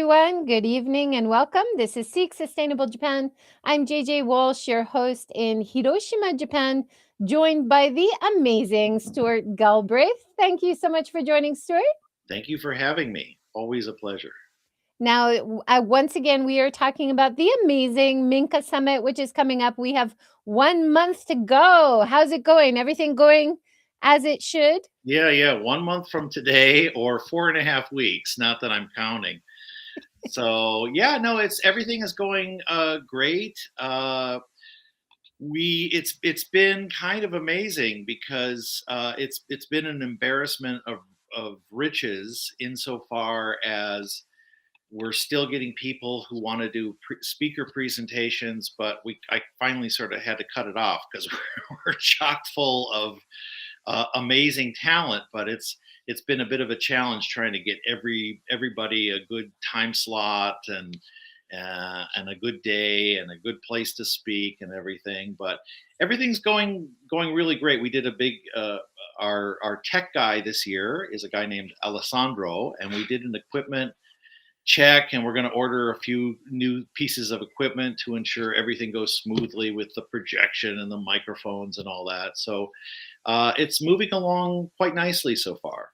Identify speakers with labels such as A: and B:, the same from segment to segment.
A: everyone. Good evening and welcome. This is Seek Sustainable Japan. I'm JJ Walsh, your host in Hiroshima, Japan, joined by the amazing Stuart Galbraith. Thank you so much for joining, Stuart.
B: Thank you for having me. Always a pleasure.
A: Now, once again, we are talking about the amazing Minka Summit, which is coming up. We have 1 month to go. How's it going? Everything going as it should?
B: Yeah. 1 month from today, or 4.5 weeks. Not that I'm counting. So yeah, no, it's everything is going great. It's been kind of amazing because it's been an embarrassment of riches insofar as we're still getting people who want to do speaker presentations, but I finally sort of had to cut it off because we're chock full of amazing talent, but it's been a bit of a challenge trying to get everybody a good time slot and a good day and a good place to speak and everything. But everything's going really great. We did a big our tech guy this year is a guy named Alessandro, and we did an equipment check, and we're going to order a few new pieces of equipment to ensure everything goes smoothly with the projection and the microphones and all that. So it's moving along quite nicely so far.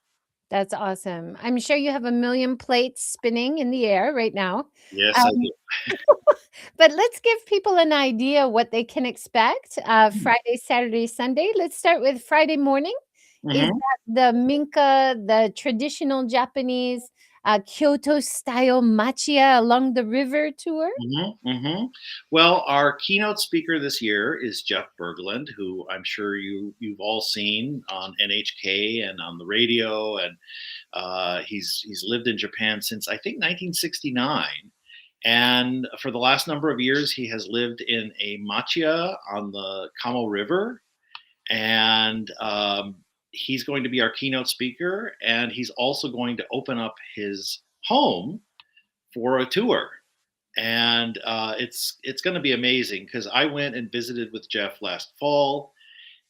A: That's awesome. I'm sure you have a million plates spinning in the air right now.
B: Yes, I
A: Um,
B: do.
A: but let's give people an idea what they can expect
B: Hmm.
A: Friday, Saturday, Sunday. Let's start with Friday morning. Is
B: Hmm.
A: that the Minka, the traditional Japanese Kyoto style matcha along the river tour?
B: Well, our keynote speaker this year is Jeff Berglund, who I'm sure you've all seen on NHK and on the radio, and he's lived in Japan since I think 1969. And for the last number of years, he has lived in a machiya on the Kamo River. And he's going to be our keynote speaker. And he's also going to open up his home for a tour. And it's going to be amazing because I went and visited with Jeff last fall,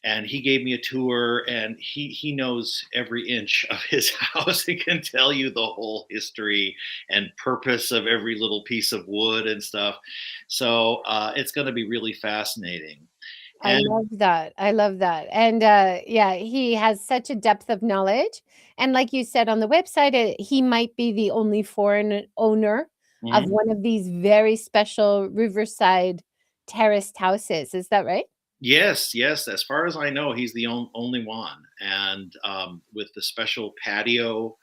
B: and he gave me a tour, and he knows every inch of his house and can tell you the whole history and purpose of every little piece of wood and stuff. So it's going to be really fascinating.
A: I
B: And
A: love that. I love that. And yeah, he has such a depth of knowledge. And like you said on the website, he might be the only foreign owner of
B: mhm.
A: one of these very special riverside terraced houses. Is that right?
B: Yes. As far as I know, he's the only one, and with the special patio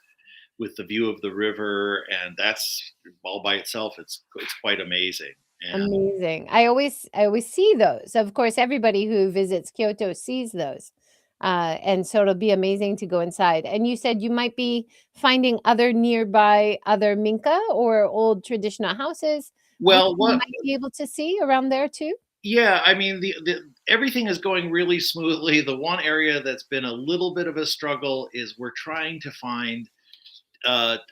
B: with the view of the river, and that's all by itself. It's quite amazing. And
A: Amazing. I always see those. Of course, everybody who visits Kyoto sees those. And so it'll be amazing to go inside. And you said you might be finding other nearby other Minka or old traditional houses that
B: well,
A: you
B: what
A: might be able to see around there too.
B: Yeah, I mean the everything is going really smoothly. The one area that's been a little bit of a struggle is we're trying to find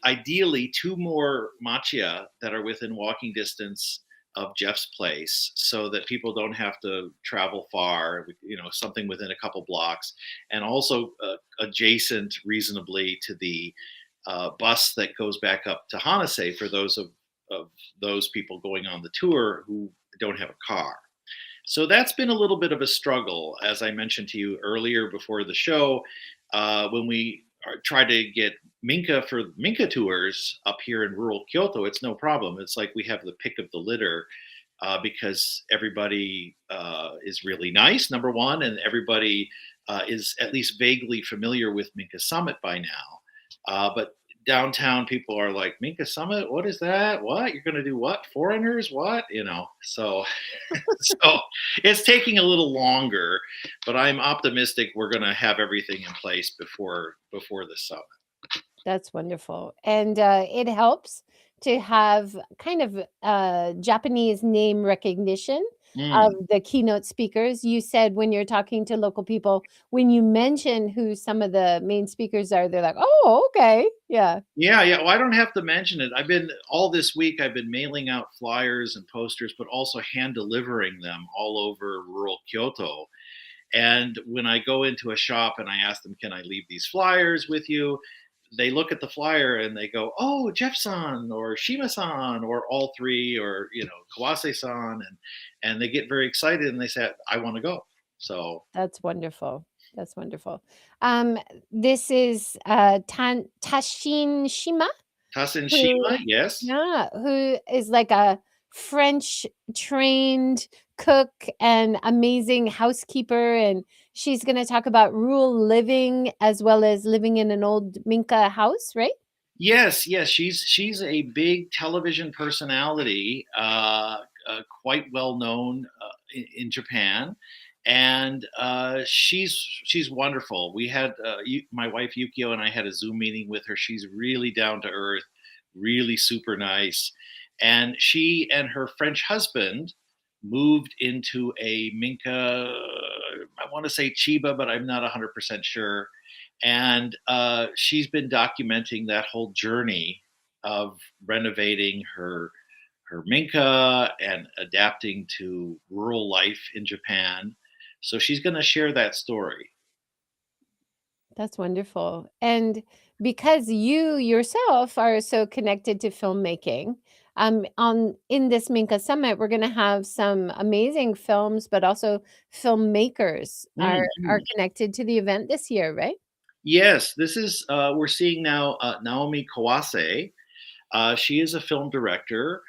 B: ideally two more matcha that are within walking distance of Jeff's place, so that people don't have to travel far. Something within a couple blocks, and also adjacent reasonably to the bus that goes back up to Hanase for those of those people going on the tour who don't have a car. So that's been a little bit of a struggle, as I mentioned to you earlier before the show. When we try to get Minka for Minka tours up here in rural Kyoto, it's no problem. It's like we have the pick of the litter because everybody is really nice, number one, and everybody is at least vaguely familiar with Minka Summit by now. But downtown people are like, Minka Summit, what is that? What? You're going to do what? Foreigners? What? So so it's taking a little longer, but I'm optimistic we're going to have everything in place before the summit.
A: That's wonderful. And it helps to have kind of Japanese name recognition of
B: Mm.
A: the keynote speakers. You said when you're talking to local people, when you mention who some of the main speakers are, they're like, oh, okay. Yeah.
B: Yeah. Well, I don't have to mention it. I've been all this week. I've been mailing out flyers and posters, but also hand delivering them all over rural Kyoto. And when I go into a shop and I ask them, "Can I leave these flyers with you?" they look at the flyer and they go, "Oh, Jeff-san or Shima-san or all three or Kawase-san," and they get very excited and they say, "I want to go." So
A: That's wonderful. That's wonderful. Um, this is Tashin Shima,
B: Tasen
A: who
B: Shima, yes.
A: yeah, who is like a French trained cook and amazing housekeeper, and she's going to talk about rural living as well as living in an old Minka house, right?
B: Yes, yes, she's a big television personality, quite well known in Japan, and she's wonderful. We had my wife Yukio and I had a Zoom meeting with her. She's really down to earth, really super nice, and she and her French husband moved into a Minka. I want to say Chiba, but I'm not 100% sure, and she's been documenting that whole journey of renovating her minka and adapting to rural life in Japan. So she's going to share that story.
A: That's wonderful. And because you yourself are so connected to filmmaking, on in this Minka Summit, we're going to have some amazing films, but also filmmakers are
B: Mhm.
A: connected to the event this year, right?
B: Yes, this is we're seeing now Naomi Kawase. She is a film director.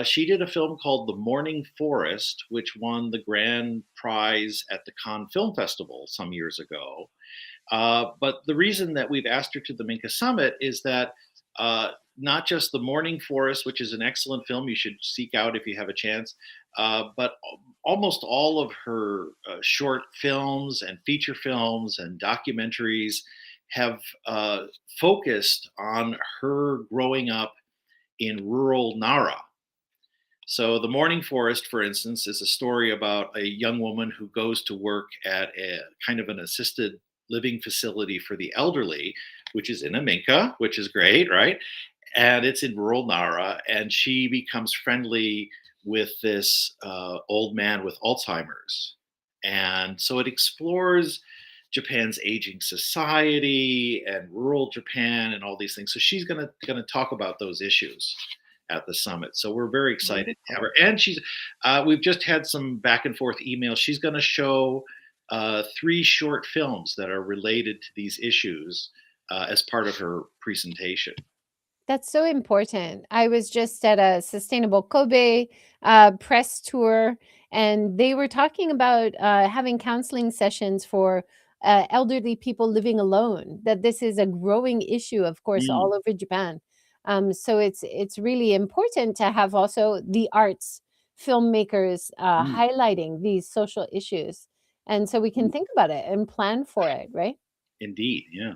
B: She did a film called The Morning Forest, which won the grand prize at the Cannes Film Festival some years ago. But the reason that we've asked her to the Minka Summit is that not just The Morning Forest, which is an excellent film you should seek out if you have a chance, but almost all of her short films and feature films and documentaries have focused on her growing up in rural Nara. So, The Morning Forest, for instance, is a story about a young woman who goes to work at a kind of an assisted living facility for the elderly, which is in Aminka, which is great, right? And it's in rural Nara, and she becomes friendly with this old man with Alzheimer's. And so it explores Japan's aging society and rural Japan and all these things. So she's gonna talk about those issues at the summit. So we're very excited to have
A: Wonderful.
B: her. And we've just had some back and forth emails. She's going to show three short films that are related to these issues as part of her presentation.
A: That's so important. I was just at a Sustainable Kobe press tour, and they were talking about having counseling sessions for elderly people living alone. That this is a growing issue, of course,
B: Mm,
A: all over Japan. So it's really important to have also the arts filmmakers
B: mm,
A: highlighting these social issues, and so we can
B: mm.
A: think about it and plan for it, right?
B: Indeed, yeah.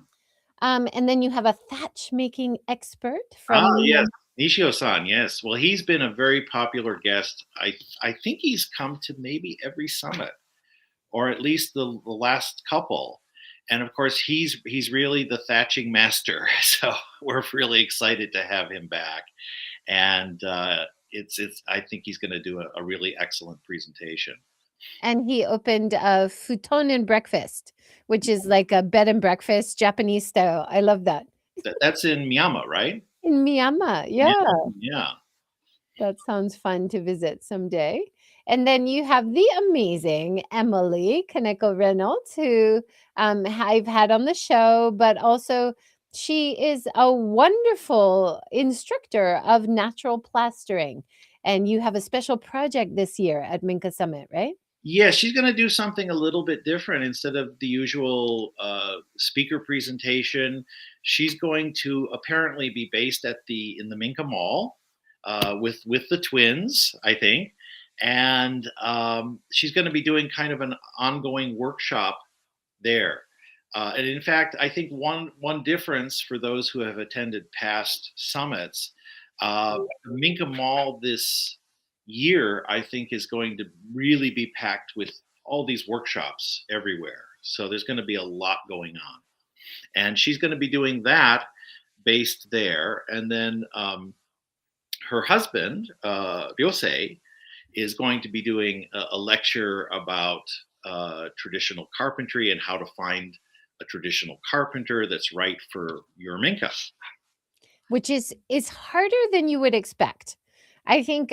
A: And then you have a thatch making expert
B: Ah,
A: from
B: yes, Nishio-san. Yes, well, he's been a very popular guest. I think he's come to maybe every summit, or at least the last couple. And of course, he's really the thatching master. So we're really excited to have him back. And it's I think he's going to do a really excellent presentation.
A: and he opened a futon and breakfast, which is like a bed and breakfast, Japanese style. I love that.
B: That's in Miyama, right?
A: In Myanmar,
B: Yeah,
A: yeah,
B: yeah.
A: that sounds fun to visit someday. And then you have the amazing Emily Kaneko Reynolds, who I've had on the show, but also she is a wonderful instructor of natural plastering. And you have a special project this year at Minka Summit, right?
B: Yeah, she's going to do something a little bit different instead of the usual speaker presentation. She's going to apparently be based at the in the Minka Mall with the twins, I think, and she's going to be doing kind of an ongoing workshop there. And in fact, I think one difference for those who have attended past summits, Minka Mall this year, I think, is going to really be packed with all these workshops everywhere. So there's going to be a lot going on, and she's going to be doing that based there, and then her husband, Ryosei, is going to be doing a lecture about traditional carpentry and how to find a traditional carpenter that's right for your Minka.
A: Which is harder than you would expect. I think,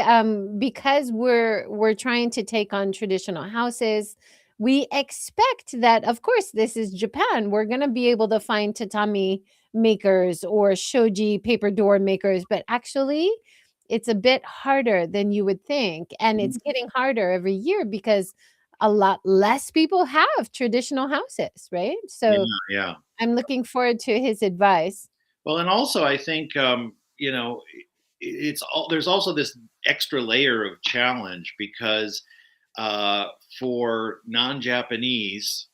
A: because we're trying to take on traditional houses, we expect that, of course, this is Japan. We're gonna be able to find tatami makers or shoji paper door makers, but actually, it's a bit harder than you would think, and it's getting harder every year because a lot less people have traditional houses, right?
B: Yeah,
A: So,
B: yeah.
A: I'm looking forward to his advice.
B: Well, and also I think it's all there's also this extra layer of challenge because uh, for non-Japanese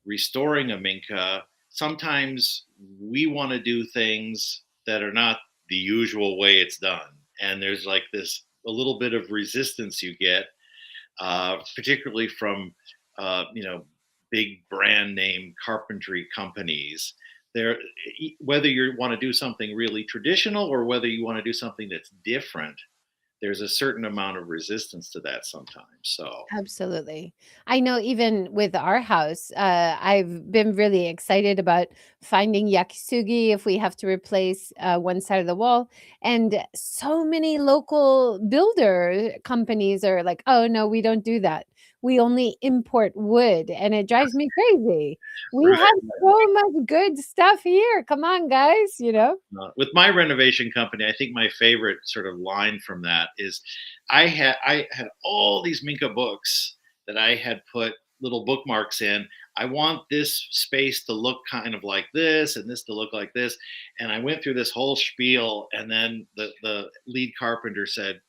B: restoring a minka, sometimes we want to do things that are not the usual way it's done, and there's like this a little bit of resistance you get, particularly from big brand name carpentry companies. There, whether you want to do something really traditional or whether you want to do something that's different, there's a certain amount of resistance to that sometimes. So
A: Absolutely. I know even with our house, I've been really excited about finding yakisugi if we have to replace one side of the wall. And so many local builder companies are like, oh, no, we don't do that. We only import wood. And it drives me crazy. We
B: right.
A: have so much good stuff here. Come on, guys, you know?
B: With my renovation company, I think my favorite sort of line from that is I had all these Minka books that I had put little bookmarks in. I want this space to look kind of like this and this to look like this. And I went through this whole spiel, and then the lead carpenter said,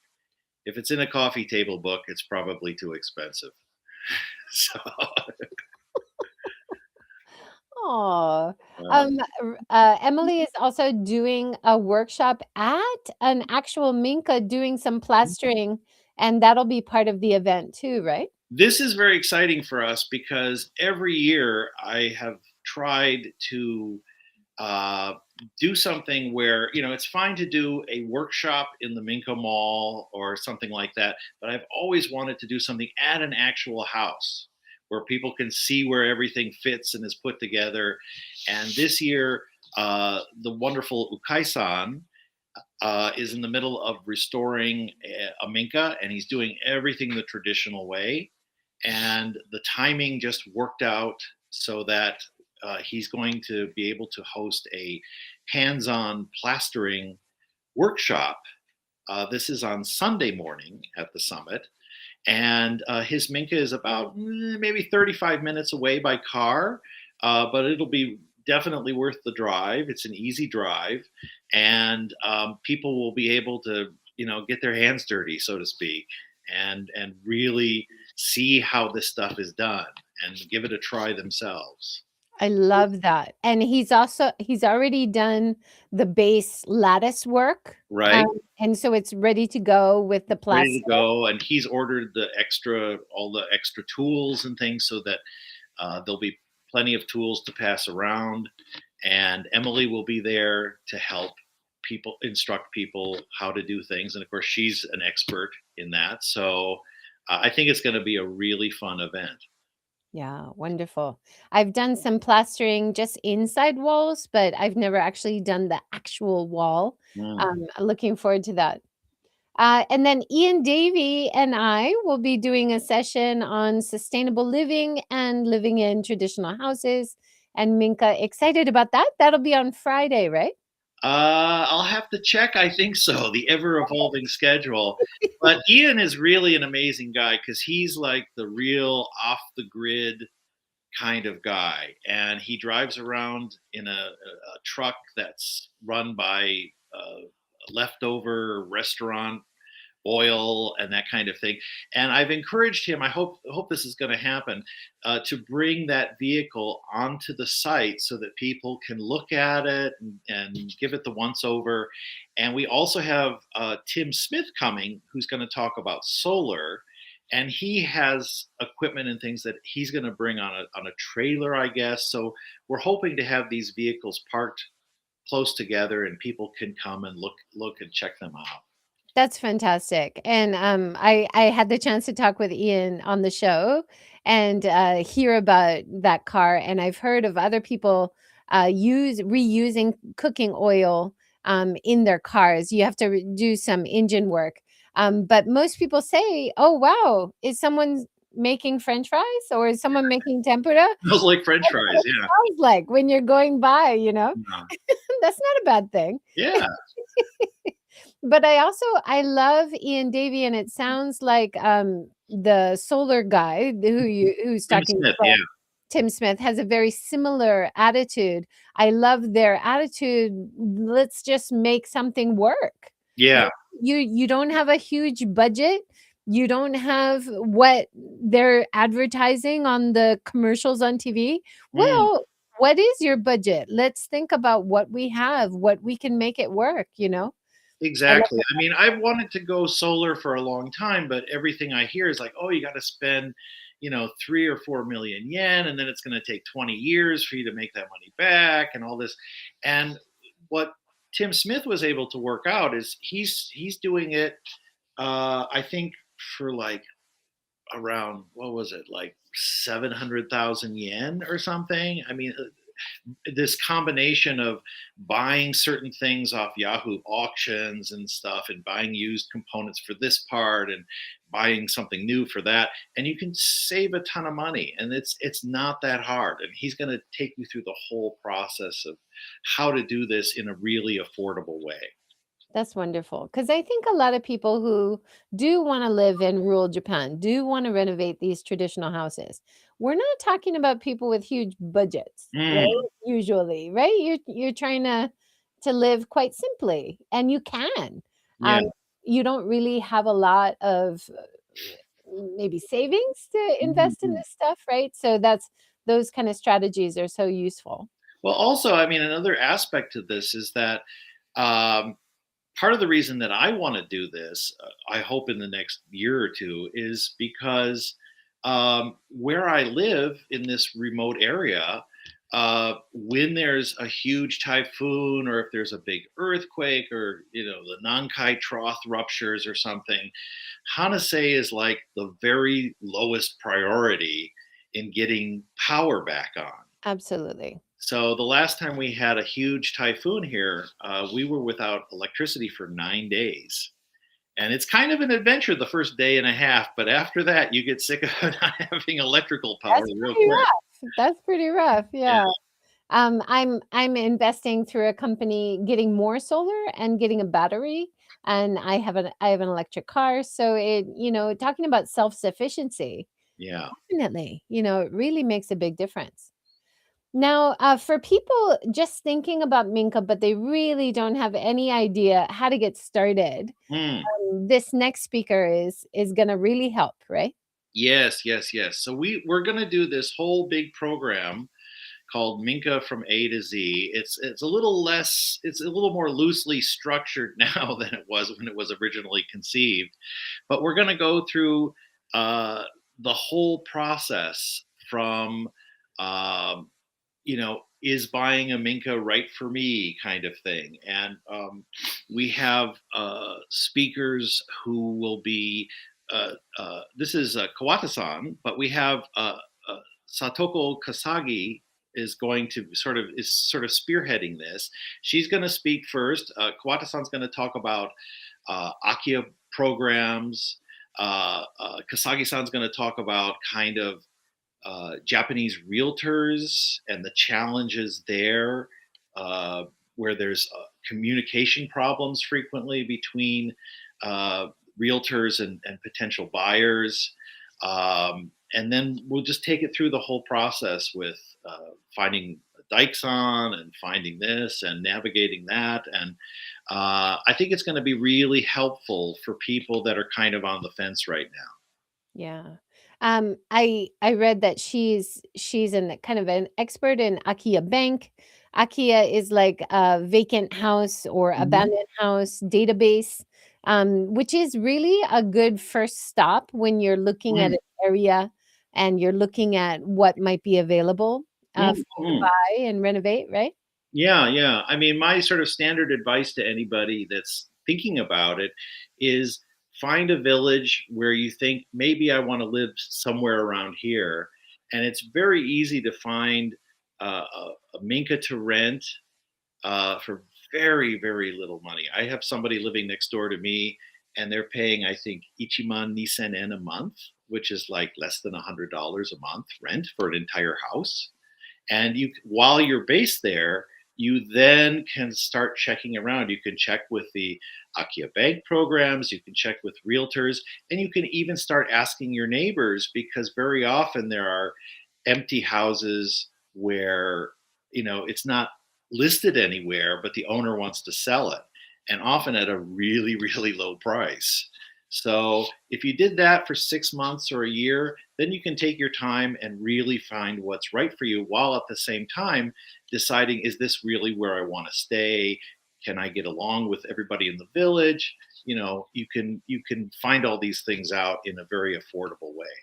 B: if it's in a coffee table book, it's probably too expensive. So
A: Oh,
B: uh,
A: Emily is also doing a workshop at an actual Minka doing some plastering, and that'll be part of the event too, right?
B: this is very exciting for us because every year I have tried to uh, do something where it's fine to do a workshop in the Minko Mall or something like that, but I've always wanted to do something at an actual house where people can see where everything fits and is put together. And this year, the wonderful Ukai-san is in the middle of restoring a Minka, and he's doing everything the traditional way. And the timing just worked out so that he's going to be able to host a hands-on plastering workshop. This is on Sunday morning at the summit, and his Minka is about maybe 35 minutes away by car, but it'll be definitely worth the drive. It's an easy drive, and people will be able to get their hands dirty, so to speak, and really see how this stuff is done and give it a try themselves.
A: I love that. And he's already done the base lattice work,
B: Right,
A: and so it's ready to go with the
B: ready
A: plaster.
B: to go, and he's ordered all the extra tools and things so that there'll be plenty of tools to pass around, and Emily will be there to help people, instruct people how to do things. And of course, she's an expert in that. So I think it's going to be a really fun event.
A: Yeah, wonderful. I've done some plastering just inside walls, but I've never actually done the actual wall.
B: Mm.
A: Looking forward to that. And then Ian Davey and I will be doing a session on sustainable living and living in traditional houses. And Minka, excited about that. That'll be on Friday, right?
B: I'll have to check. I think so. The ever evolving schedule. But Ian is really an amazing guy because he's like the real off the grid kind of guy, and he drives around in a truck that's run by a leftover restaurant oil and that kind of thing. And I've encouraged him. I hope this is going to happen, to bring that vehicle onto the site so that people can look at it and give it the once over. And we also have Tim Smith coming, who's going to talk about solar. And he has equipment and things that he's going to bring on a trailer, I guess. So we're hoping to have these vehicles parked close together, and people can come and look and check them out.
A: That's fantastic. And I had the chance to talk with Ian on the show and hear about that car. And I've heard of other people use reusing cooking oil in their cars. You have to do some engine work. But most people say, "Oh wow, is someone making French fries or is someone making tempura?"
B: Smells like French
A: That's what
B: fries.
A: it sounds like when you're going by.
B: Yeah.
A: That's not a bad thing.
B: Yeah.
A: But I love Ian Davey, and it sounds like the solar guy who's
B: Tim
A: talking
B: Smith.
A: about
B: Yeah.
A: Tim Smith has a very similar attitude. I love their attitude. Let's just make something work. You
B: Yeah.
A: you don't have a huge budget. You don't have what they're advertising on the commercials on TV.
B: Mm.
A: Well, what is your budget? Let's think about what we have, what we can make it work. I love
B: Exactly. I mean, I've wanted to go solar for a long time, but everything I hear is like, oh, you got to spend, 3 or 4 million yen, and then it's going to take 20 years for you to make that money back, and all this. And what Tim Smith was able to work out is he's doing it. I think for like around what was it like 700,000 yen or something. I mean, this combination of buying certain things off Yahoo auctions and stuff and buying used components for this part and buying something new for that, and you can save a ton of money, and it's not that hard, and he's going to take you through the whole process of how to do this in a really affordable way.
A: That's wonderful. Because I think a lot of people who do want to live in rural Japan do want to renovate these traditional houses. We're not talking about people with huge budgets, right?
B: Mm,
A: Usually, right? You're trying to live quite simply, and you can.
B: yeah.
A: Um, you don't really have a lot of maybe savings to invest in
B: Mhm.
A: this stuff, right? So that's those kind of strategies are so useful.
B: Well, also, I mean, another aspect to this is that um, part of the reason that I want to do this, I hope in the next year or two, is because where I live in this remote area, when there's a huge typhoon or if there's a big earthquake or the Nankai Trough ruptures or something, Hanase is like the very lowest priority in getting power back on.
A: Absolutely.
B: So the last time we had a huge typhoon here, we were without electricity for 9 days. And it's kind of an adventure the first day and a half, but after that, you get sick of not having electrical power
A: That's
B: real
A: pretty
B: quick.
A: rough. That's pretty rough.
B: Yeah,
A: Yeah. I'm investing through a company getting more solar and getting a battery, and I have an electric car, so talking about self-sufficiency,
B: yeah.
A: definitely, it really makes a big difference. Now, for people just thinking about Minka, but they really don't have any idea how to get started,
B: Mm.
A: this next speaker is gonna really help, right?
B: Yes, yes, yes. So we're going to do this whole big program called Minka from A to Z. It's a little less, it's a little more loosely structured now than it was when it was originally conceived. But we're going to go through uh, the whole process from, um, is buying a Minka right for me kind of thing. And we have speakers who will be, this is Kawata-san, but we have Satoko Kasagi is sort of spearheading this. She's going to speak first. Kawata-san's going to talk about Akia programs. Kasagi-san's going to talk about kind of Japanese realtors and the challenges there, where there's communication problems frequently between uh, realtors and potential buyers. And then we'll just take it through the whole process with finding dikes on and finding this and navigating that. And I think it's going to be really helpful for people that are kind of on the fence right now.
A: Yeah. I read that she's an kind of an expert in Akia Bank. Akia is like a vacant house or
B: Mhm.
A: abandoned house database, which is really a good first stop when you're looking at
B: Mm,
A: an area and you're looking at what might be available
B: mm,
A: for you to
B: mm.
A: buy and renovate, right?
B: Yeah, yeah. I mean, my sort of standard advice to anybody that's thinking about it is find a village where you think maybe I want to live somewhere around here, and it's very easy to find a minka to rent for very, very little money. I have somebody living next door to me, and they're paying, I think, Ichiman Nisen en a month, which is like less than $100 a month rent for an entire house. And you, while you're based there, you then can start checking around. You can check with the Akia Bank programs, you can check with realtors, and you can even start asking your neighbors because very often there are empty houses where it's not listed anywhere, but the owner wants to sell it, and often at a really, really low price. So if you did that for 6 months or a year, then you can take your time and really find what's right for you while at the same time deciding, is this really where I want to stay? Can I get along with everybody in the village? You can find all these things out in a very affordable way.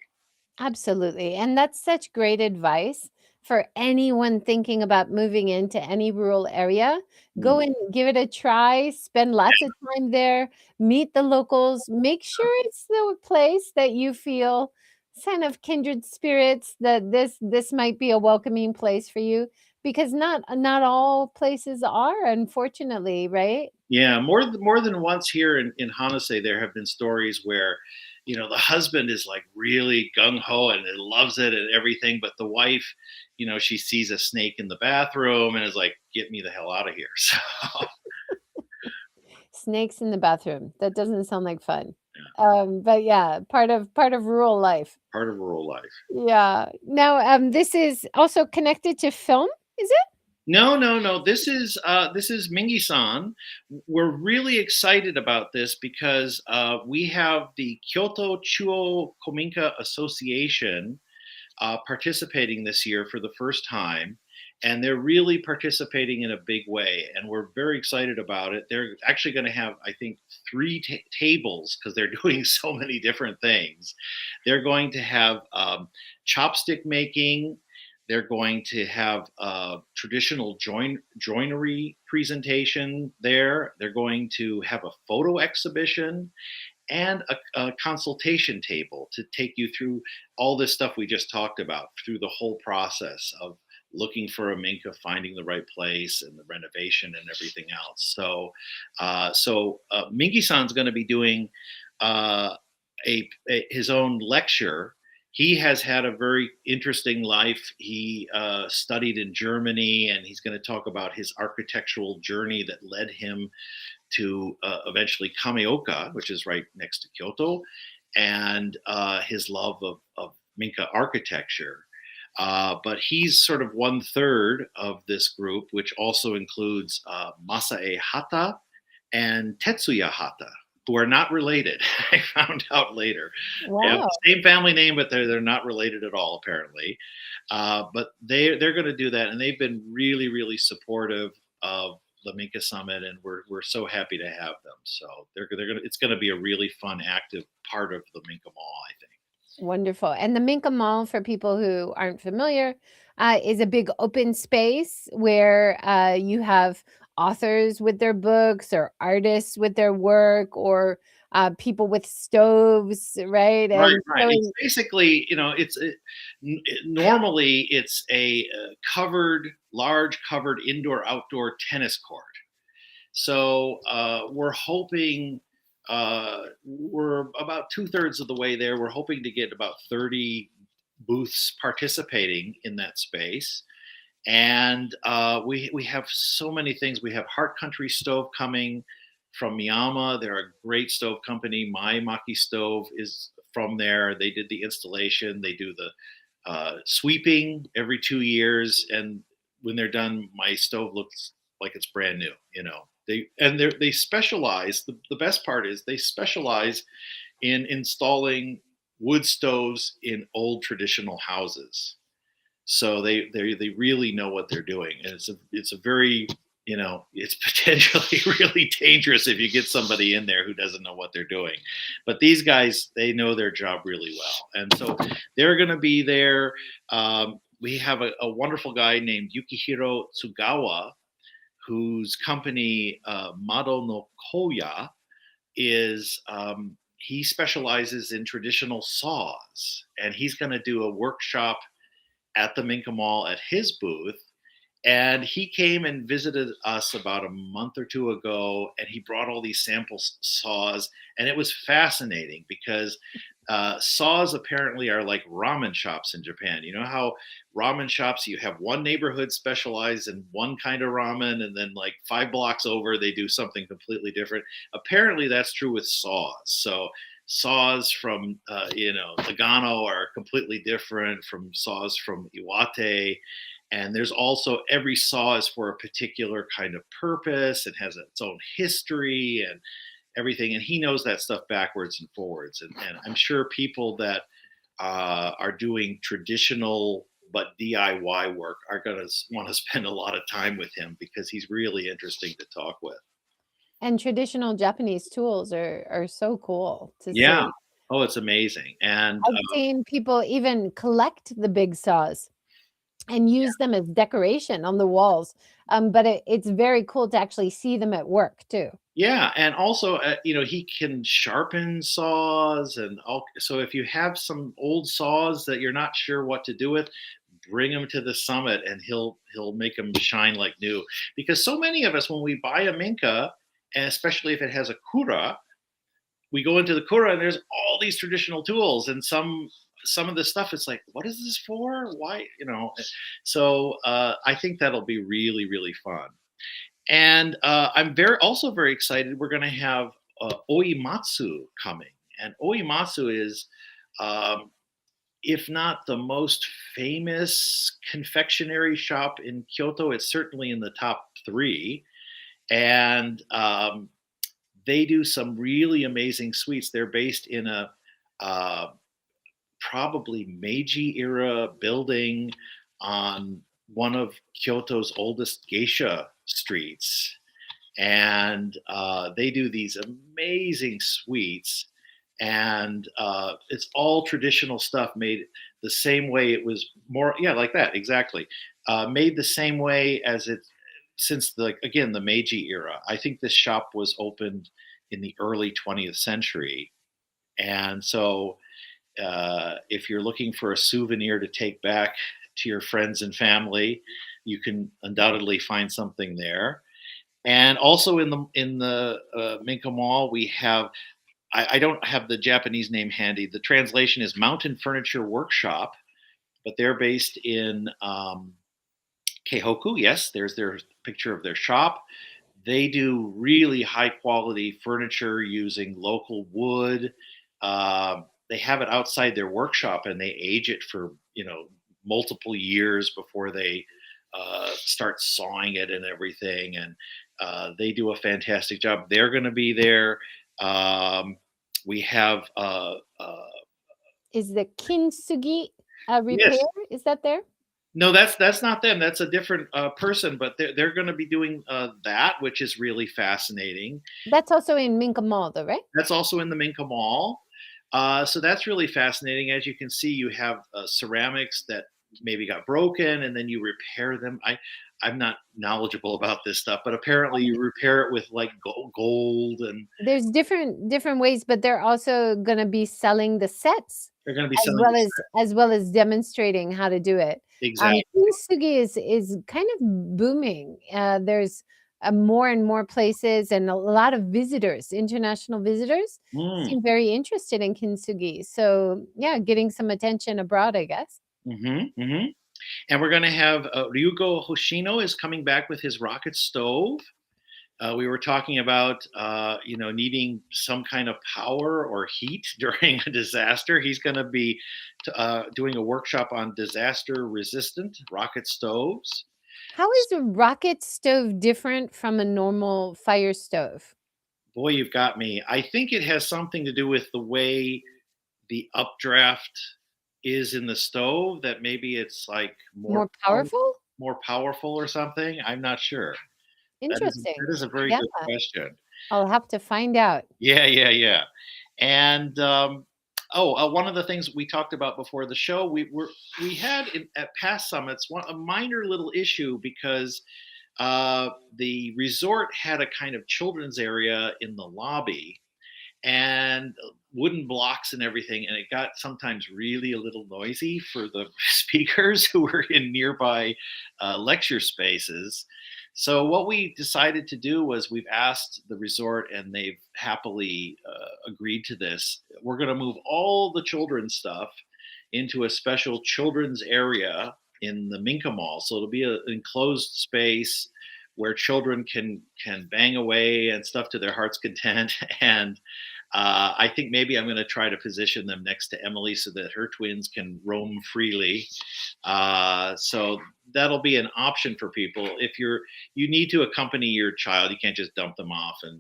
A: Absolutely. And that's such great advice for anyone thinking about moving into any rural area. Go
B: Mm.
A: and give it a try, spend lots of time there, meet the locals, make sure it's the place that you feel kind of kindred spirits, that this might be a welcoming place for you, because not all places are, unfortunately, right?
B: Yeah, more than once here in Hanase, there have been stories where, the husband is like really gung ho and loves it and everything, but the wife, she sees a snake in the bathroom and is like, "Get me the hell out of here." So
A: Snakes in the bathroom. That doesn't sound like fun. But yeah, part of rural life.
B: part of rural life.
A: Yeah. Now, this is also connected to film, is it?
B: No, no, no. This is Mingi-san. We're really excited about this because we have the Kyoto Chuo Kominka Association participating this year for the first time, and they're really participating in a big way, and we're very excited about it. They're actually going to have, I think, three tables because they're doing so many different things. They're going to have chopstick making. They're going to have a traditional joinery presentation there. They're going to have a photo exhibition and a consultation table to take you through all this stuff we just talked about, through the whole process of looking for a minka, finding the right place, and the renovation and everything else. So Minky-san's going to be doing uh, his own lecture. He has had a very interesting life. He studied in Germany, and he's going to talk about his architectural journey that led him to eventually Kameoka, which is right next to Kyoto, and his love of Minka architecture. But he's sort of one third of this group, which also includes Masae Hata and Tetsuya Hata, who are not related. I found out later. They have
A: Wow.
B: the same family name, but they're not related at all, apparently. But they're going to do that, and they've been really, really supportive of the Minka Summit, and we're so happy to have them. So they're gonna it's going to be a really fun, active part of the Minka Mall, I think.
A: Wonderful. And the Minka Mall, for people who aren't familiar, is a big open space where you have authors with their books, or artists with their work, or people with stoves, right?
B: Right,
A: And
B: right.
A: so,
B: It's basically, normally it's a large covered indoor outdoor tennis court. So we're hoping we're about two-thirds of the way there. We're hoping to get about 30 booths participating in that space. And we have so many things. We have Heart Country Stove coming from Miyama. They're a great stove company. My Maki Stove is from there. They did the installation. They do the sweeping every 2 years, and when they're done, my stove looks like it's brand new. They specialize. The best part is they specialize in installing wood stoves in old traditional houses. So they really know what they're doing, and it's a very, it's potentially really dangerous if you get somebody in there who doesn't know what they're doing. But these guys, they know their job really well, and so they're going to be there. We have a wonderful guy named Yukihiro Tsugawa, whose company Mado no Koya is he specializes in traditional saws, and he's going to do a workshop at the Minka Mall at his booth. And he came and visited us about a month or two ago, and he brought all these sample saws, and it was fascinating because saws apparently are like ramen shops in Japan. You know how ramen shops, you have one neighborhood specialized in one kind of ramen, and then like 5 blocks over they do something completely different. Apparently that's true with saws. So saws from Nagano are completely different from saws from Iwate. And there's also every saw is for a particular kind of purpose. It has its own history and everything. And he knows that stuff backwards and forwards. And I'm sure people that are doing traditional but DIY work are going to want to spend a lot of time with him because he's really interesting to talk with.
A: And traditional Japanese tools are so cool to
B: Yeah.
A: see.
B: Oh, it's amazing. And
A: I've seen people even collect the big saws and use them as decoration on the walls. But it's very cool to actually see them at work too.
B: yeah, and also, he can sharpen saws, and all. So if you have some old saws that you're not sure what to do with, bring them to the summit, and he'll make them shine like new. Because so many of us, when we buy a Minka, and especially if it has a kura, we go into the kura and there's all these traditional tools, and some of the stuff it's like, what is this for? Why? So I think that'll be really really fun. And I'm very excited. We're going to have Oimatsu coming, and Oimatsu is, um, if not the most famous confectionery shop in Kyoto, it's certainly in the top three. And they do some really amazing sweets. They're based in a uh, probably Meiji era building on one of Kyoto's oldest geisha streets. And they do these amazing sweets. And it's all traditional stuff made the same way it was more, yeah, like that, exactly. Made the same way as it since the Meiji era. I think this shop was opened in the early 20th century. And so if you're looking for a souvenir to take back to your friends and family, you can undoubtedly find something there. And also in the Minka Mall, we have, I don't have the Japanese name handy. The translation is Mountain Furniture Workshop, but they're based in Keihoku. Yes, there's their picture of their shop. They do really high quality furniture using local wood. They have it outside their workshop and they age it for multiple years before they start sawing it and everything. And they do a fantastic job. They're going to be there. We have
A: Is the kintsugi repair?
B: yes.
A: Is that there?
B: No, that's not them. That's a different person, but they're going to be doing that, which is really fascinating.
A: That's also in Minka Mall, though, right?
B: That's also in the Minka Mall. So that's really fascinating. As you can see, you have ceramics that maybe got broken, and then you repair them. I'm not knowledgeable about this stuff, but apparently you repair it with like gold, and
A: There's different ways, but they're also gonna be selling the sets
B: they're going to be
A: as
B: selling
A: well
B: this.
A: as demonstrating how to do it.
B: Exactly.
A: Kintsugi is kind of booming. There's more and more places and a lot of visitors, international visitors,
B: Mm.
A: seem very interested in kintsugi. So yeah, getting some attention abroad, I guess.
B: Mm-hmm, mm-hmm. And we're going to have Ryugo Hoshino is coming back with his rocket stove. We were talking about needing some kind of power or heat during a disaster. He's going to be doing a workshop on disaster resistant rocket stoves.
A: How is a rocket stove different from a normal fire stove?
B: Boy, you've got me. I think it has something to do with the way the updraft is in the stove, that maybe it's like
A: More powerful?
B: more powerful or something. I'm not sure.
A: Interesting.
B: That is a very
A: Yeah,
B: good question.
A: I'll have to find out.
B: Yeah, yeah, yeah. And one of the things we talked about before the show, we had at past summits a minor little issue because The resort had a kind of children's area in the lobby, and wooden blocks and everything, and it got sometimes really a little noisy for the speakers who were in nearby lecture spaces. So what we decided to do was we've asked the resort, and they've happily agreed to this. We're going to move all the children's stuff into a special children's area in the Minka Mall. So it'll be an enclosed space where children can bang away and stuff to their heart's content. And I think maybe I'm going to try to position them next to Emily so that her twins can roam freely. So that'll be an option for people. If you need to accompany your child, you can't just dump them off and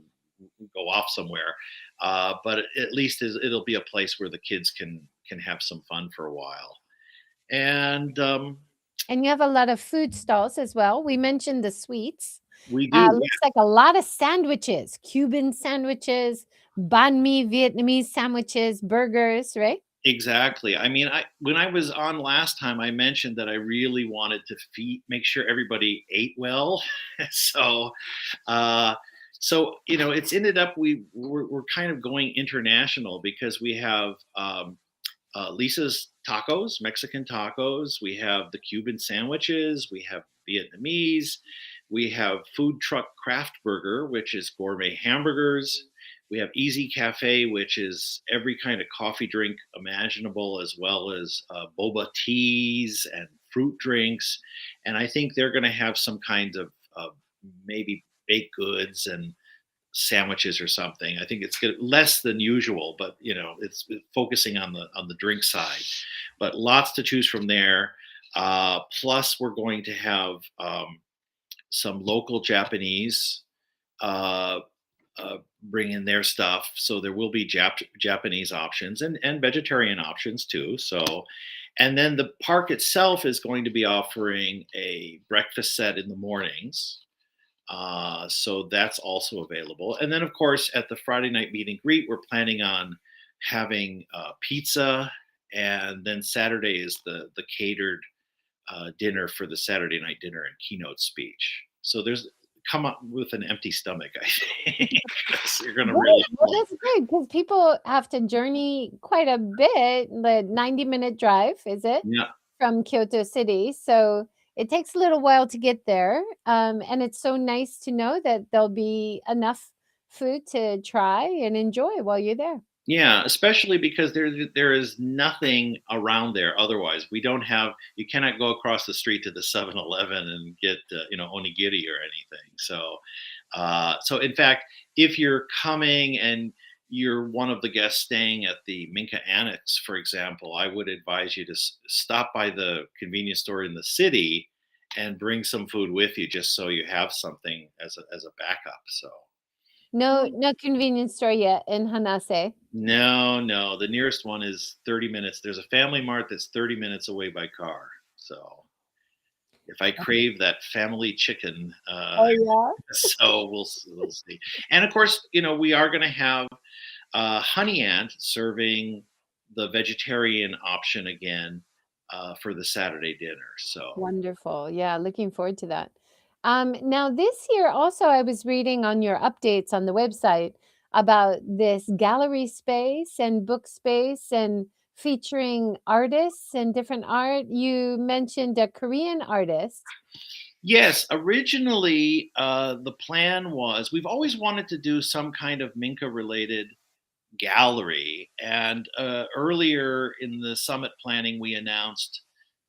B: go off somewhere. But at least it'll be a place where the kids can have some fun for a while. And
A: And you have a lot of food stalls as well. We mentioned the sweets.
B: we do.
A: Looks like a lot of sandwiches, Cuban sandwiches, banh mi, Vietnamese sandwiches, burgers, right?
B: Exactly. I mean, when I was on last time, I mentioned that I really wanted to make sure everybody ate well. so, uh, it's ended up we're kind of going international because we have Lisa's tacos, Mexican tacos. We have the Cuban sandwiches. We have Vietnamese. We have food truck craft burger, which is gourmet hamburgers. We have Easy Cafe, which is every kind of coffee drink imaginable, as well as boba teas and fruit drinks. And I think they're going to have some kinds of maybe baked goods and sandwiches or something. I think it's less than usual, but it's focusing on the drink side. But lots to choose from there. Plus, we're going to have some local Japanese uh, bring in their stuff. So there will be Japanese options and vegetarian options too. So, and then the park itself is going to be offering a breakfast set in the mornings. So that's also available. And then, of course, at the Friday night meet and greet, we're planning on having pizza, and then Saturday is the catered dinner for the Saturday night dinner and keynote speech. So there's come up with an empty stomach, I think. 'Cause you're going to
A: Right.
B: really
A: Well, that's good because people have to journey quite a bit, the 90-minute drive, is it,
B: yeah.
A: from Kyoto City? So it takes a little while to get there. And it's so nice to know that there'll be enough food to try and enjoy while you're there.
B: Yeah, especially because there is nothing around there otherwise. We don't have You cannot go across the street to the 7-Eleven and get onigiri or anything. So in fact, if you're coming and you're one of the guests staying at the Minka Annex, for example, I would advise you to stop by the convenience store in the city and bring some food with you, just so you have something as a backup. So.
A: No convenience store yet in Hanase.
B: No, no. The nearest one is 30 minutes. There's a Family Mart that's 30 minutes away by car. So if I crave that family chicken,
A: Oh, yeah?
B: so we'll see. And of course, we are going to have Honey Ant serving the vegetarian option again for the Saturday dinner. So
A: Wonderful. Yeah, looking forward to that. Now, this year also, I was reading on your updates on the website about this gallery space and book space and featuring artists and different art. You mentioned a Korean artist.
B: yes, originally the plan was we've always wanted to do some kind of Minka related gallery. And earlier in the summit planning, we announced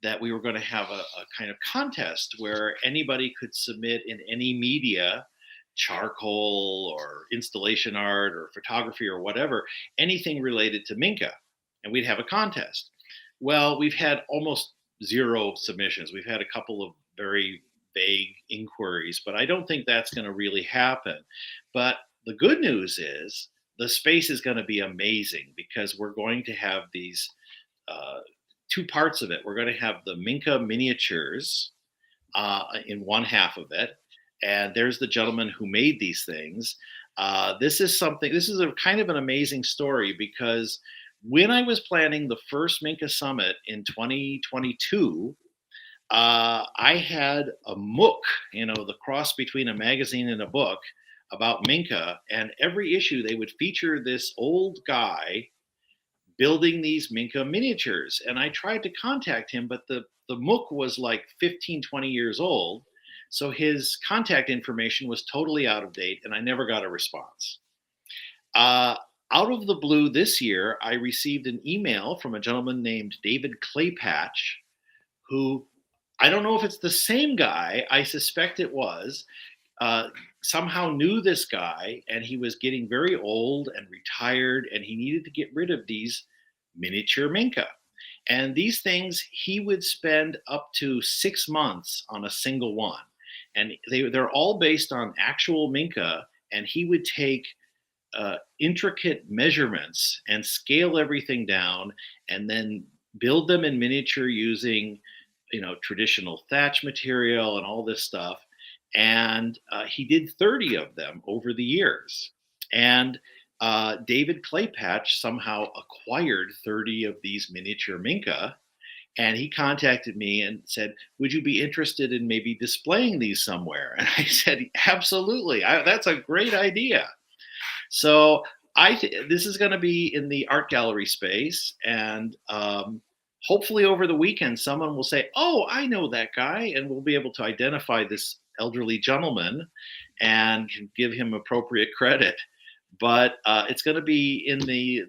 B: that we were going to have a kind of contest where anybody could submit in any media, charcoal or installation art or photography or whatever, anything related to Minka, and we'd have a contest. Well, we've had almost zero submissions. We've had a couple of very vague inquiries, but I don't think that's going to really happen. But the good news is the space is going to be amazing because we're going to have these uh, two parts of it. We're going to have the Minka miniatures in one half of it, and there's the gentleman who made these things. This is a kind of an amazing story because when I was planning the first Minka Summit in 2022, I had a MOOC, the cross between a magazine and a book about Minka, and every issue they would feature this old guy building these Minka miniatures. And I tried to contact him, but the MOOC was like 15, 20 years old. So his contact information was totally out of date, and I never got a response. Uh, Out of the blue this year, I received an email from a gentleman named David Claypatch, who I don't know if it's the same guy. I suspect it was. Uh, Somehow knew this guy, and he was getting very old and retired, and he needed to get rid of these miniature Minka. And these things, he would spend up to 6 months on a single one. And they're all based on actual Minka, and he would take intricate measurements and scale everything down and then build them in miniature using traditional thatch material and all this stuff. And he did 30 of them over the years. And David Claypatch somehow acquired 30 of these miniature Minka, and he contacted me and said, would you be interested in maybe displaying these somewhere? And I said, absolutely. That's a great idea. So this is going to be in the art gallery space, and hopefully over the weekend, someone will say, "Oh, I know that guy," and we'll be able to identify this elderly gentleman and give him appropriate credit. But it's going to be in the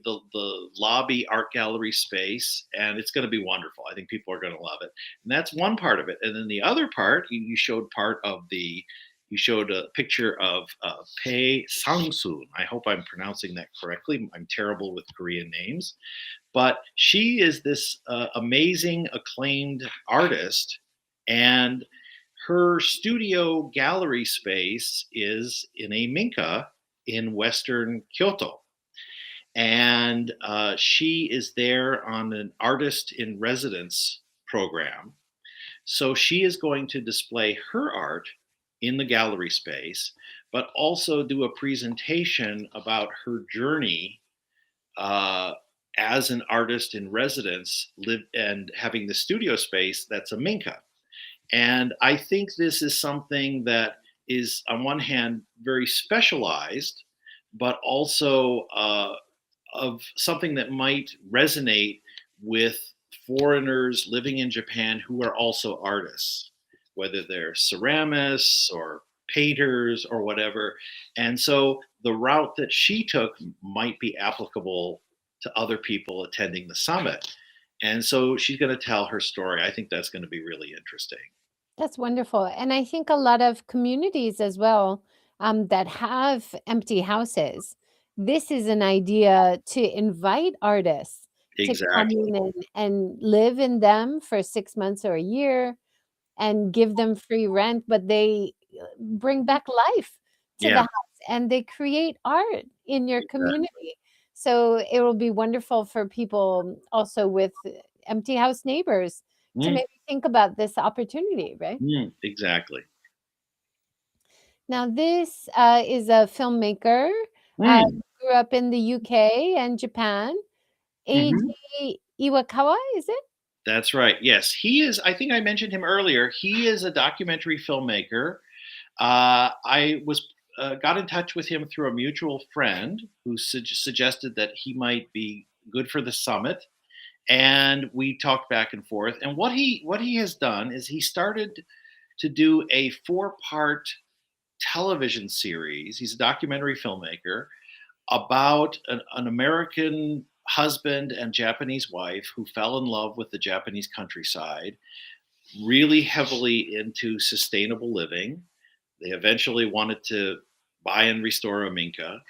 B: lobby art gallery space, and it's going to be wonderful. I think people are going to love it, and that's one part of it. And then the other part, you showed part of the you showed a picture of Pei Sangsoon. I hope I'm pronouncing that correctly. I'm terrible with Korean names. But she is this amazing, acclaimed artist. And her studio gallery space is in a Minka in Western Kyoto. And she is there on an artist in residence program. So she is going to display her art in the gallery space, but also do a presentation about her journey uh, as an artist in residence, live and having the studio space that's a Minka. And I think this is something that is, on one hand, very specialized, but also of something that might resonate with foreigners living in Japan who are also artists, whether they're ceramists or painters or whatever. And so the route that she took might be applicable to other people attending the summit. And so she's going to tell her story. I think that's going to be really interesting.
A: That's wonderful. And I think a lot of communities as well that have empty houses, this is an idea to invite artists to come
B: Exactly.
A: in and live in them for 6 months or a year and give them free rent, but they bring back life to the
B: Yeah,
A: house and they create art in your
B: exactly.
A: community. So it will be wonderful for people also with empty house neighbors to
B: Mm,
A: maybe think about this opportunity, right?
B: exactly.
A: Now, this is a filmmaker,
B: Mm,
A: grew up in the UK and Japan.
B: mhm.
A: Eiji Iwakawa, is it?
B: That's right. Yes, he is. I think I mentioned him earlier. He is a documentary filmmaker. I was got in touch with him through a mutual friend who suggested that he might be good for the summit, and we talked back and forth. And what he has done is he started to do a 4-part television series. He's a documentary filmmaker about an American husband and Japanese wife who fell in love with the Japanese countryside, really heavily into sustainable living. They eventually wanted to buy and restore a Minka.